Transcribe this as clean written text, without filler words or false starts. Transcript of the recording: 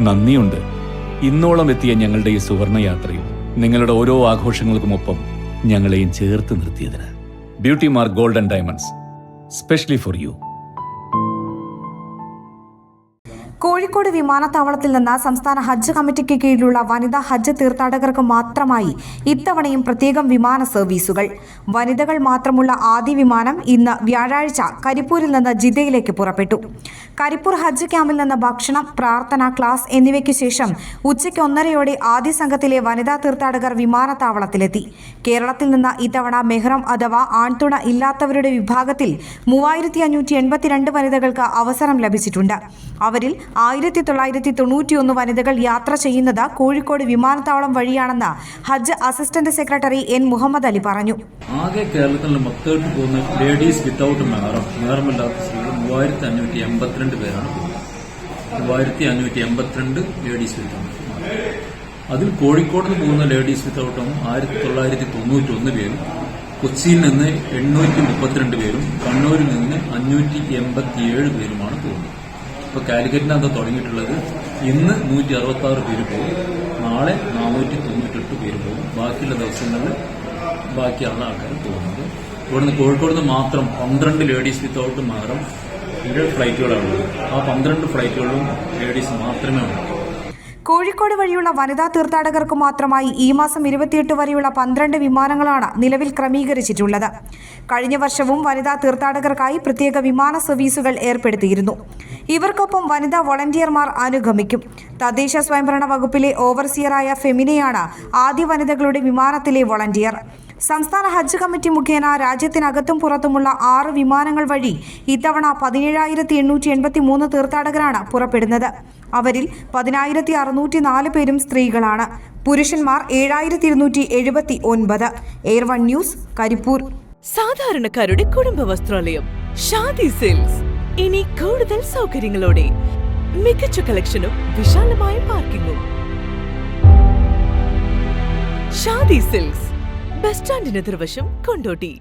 നന്ദിയുണ്ട്. ഇന്നോളം എത്തിയ ഞങ്ങളുടെ ഈ സുവർണയാത്രയിൽ നിങ്ങളുടെ ഓരോ ആഘോഷങ്ങൾക്കുമൊപ്പം ഞങ്ങളെയും ചേർത്ത് നിർത്തിയതിന്. Beauty mark gold and diamonds, specially for you. Kozhikode വിമാനത്താവളത്തിൽ നിന്ന് സംസ്ഥാന ഹജ്ജ് കമ്മിറ്റിക്ക് കീഴിലുള്ള വനിതാ ഹജ്ജ് തീർത്ഥാടകർക്ക് മാത്രമായി ഇത്തവണയും പ്രത്യേകം വിമാന സർവീസുകൾ. വനിതകൾ മാത്രമുള്ള ആദ്യ വിമാനം ഇന്ന് വ്യാഴാഴ്ച കരിപ്പൂരിൽ നിന്ന് ജിദ്ദയിലേക്ക് പുറപ്പെട്ടു. കരിപ്പൂർ ഹജ്ജ് ക്യാമ്പിൽ നിന്ന് ഭക്ഷണം, പ്രാർത്ഥന, ക്ലാസ് എന്നിവയ്ക്ക് ശേഷം ഉച്ചയ്ക്ക് 1:30 ആദ്യ സംഘത്തിലെ വനിതാ തീർത്ഥാടകർ വിമാനത്താവളത്തിലെത്തി. കേരളത്തിൽ നിന്ന് ഇത്തവണ മെഹ്റം അഥവാ ആൺതുണ ഇല്ലാത്തവരുടെ വിഭാഗത്തിൽ 3582 വനിതകൾക്ക് അവസരം ലഭിച്ചിട്ടുണ്ട്. അവരിൽ 1991 വനിതകൾ യാത്ര ചെയ്യുന്നത് കോഴിക്കോട് വിമാനത്താവളം വഴിയാണെന്ന് Hajj assistant secretary N. Muhammad Ali പറഞ്ഞു. ആകെ കേരളത്തിൽ മൊത്തമായിട്ട് പോകുന്ന ലേഡീസ് വിത്തൌട്ട് മെഹറമില്ലാത്ത സ്ത്രീകൾ 3582 പേരാണ് പോകുന്നത്. 3582 ലേഡീസ് വിത്തൌട്ട്. അതിൽ കോഴിക്കോട് നിന്ന് പോകുന്ന ലേഡീസ് വിത്തൌട്ടും 1991 പേരും, കൊച്ചിയിൽ നിന്ന് 832 പേരും, കണ്ണൂരിൽ നിന്ന് 587 പേരുമാണ് പോകുന്നത്. ഇപ്പോൾ കാലിക്കറ്റിനകത്ത് തുടങ്ങിയിട്ടുള്ളത് ഇന്ന് 166 പേര് പോകും, നാളെ 498 പേര് പോകും. ബാക്കിയുള്ള ദിവസങ്ങളിൽ ബാക്കിയുള്ള ആൾക്കാർ പോകുന്നത്. ഇവിടുന്ന് കോഴിക്കോട് നിന്ന് മാത്രം 12 ലേഡീസ് വിത്തൌട്ട് മെഹ്റം ഫ്ലൈറ്റുകളാണുള്ളത്. ആ 12 ഫ്ലൈറ്റുകളിലും ലേഡീസ് മാത്രമേ ഉള്ളൂ. കോഴിക്കോട് വഴിയുള്ള വനിതാ തീർത്ഥാടകർക്ക് മാത്രമായി ഈ മാസം 28 വരെയുള്ള 12 വിമാനങ്ങളാണ് നിലവിൽ ക്രമീകരിച്ചിട്ടുള്ളത്. കഴിഞ്ഞ വർഷവും വനിതാ തീർത്ഥാടകർക്കായി പ്രത്യേക വിമാന സർവീസുകൾ ഏർപ്പെടുത്തിയിരുന്നു. ഇവർക്കൊപ്പം വനിതാ വോളണ്ടിയർമാർ അനുഗമിക്കും. തദ്ദേശ സ്വയംഭരണ വകുപ്പിലെ ഓവർസിയറായ ഫെമിനയാണ് ആദ്യ വനിതകളുടെ വിമാനത്തിലെ വോളണ്ടിയർ. സംസ്ഥാന ഹജ്ജ് കമ്മിറ്റി മുഖേന രാജ്യത്തിനകത്തും പുറത്തുമുള്ള 6 വിമാനങ്ങൾ വഴി ഇത്തവണ 17,883 തീർത്ഥാടകരാണ് പുറപ്പെടുന്നത്. അവരിൽ 10,604 പേരും സ്ത്രീകളാണ്. പുരുഷന്മാർ 7,279. Air one news, Karipur. സാധാരണക്കാരുടെ കുടുംബ വസ്ത്രാലയം ഷാദി സിൽക്സ് ഇനി കൂടുതൽ സൗകര്യങ്ങളോടെ മികച്ച കളക്ഷനും വിശാലമായ പാർക്കിംഗും. ഷാദി സിൽക്സ്, ബസ് സ്റ്റാൻഡിന് എതിർവശം, കൊണ്ടോട്ടി.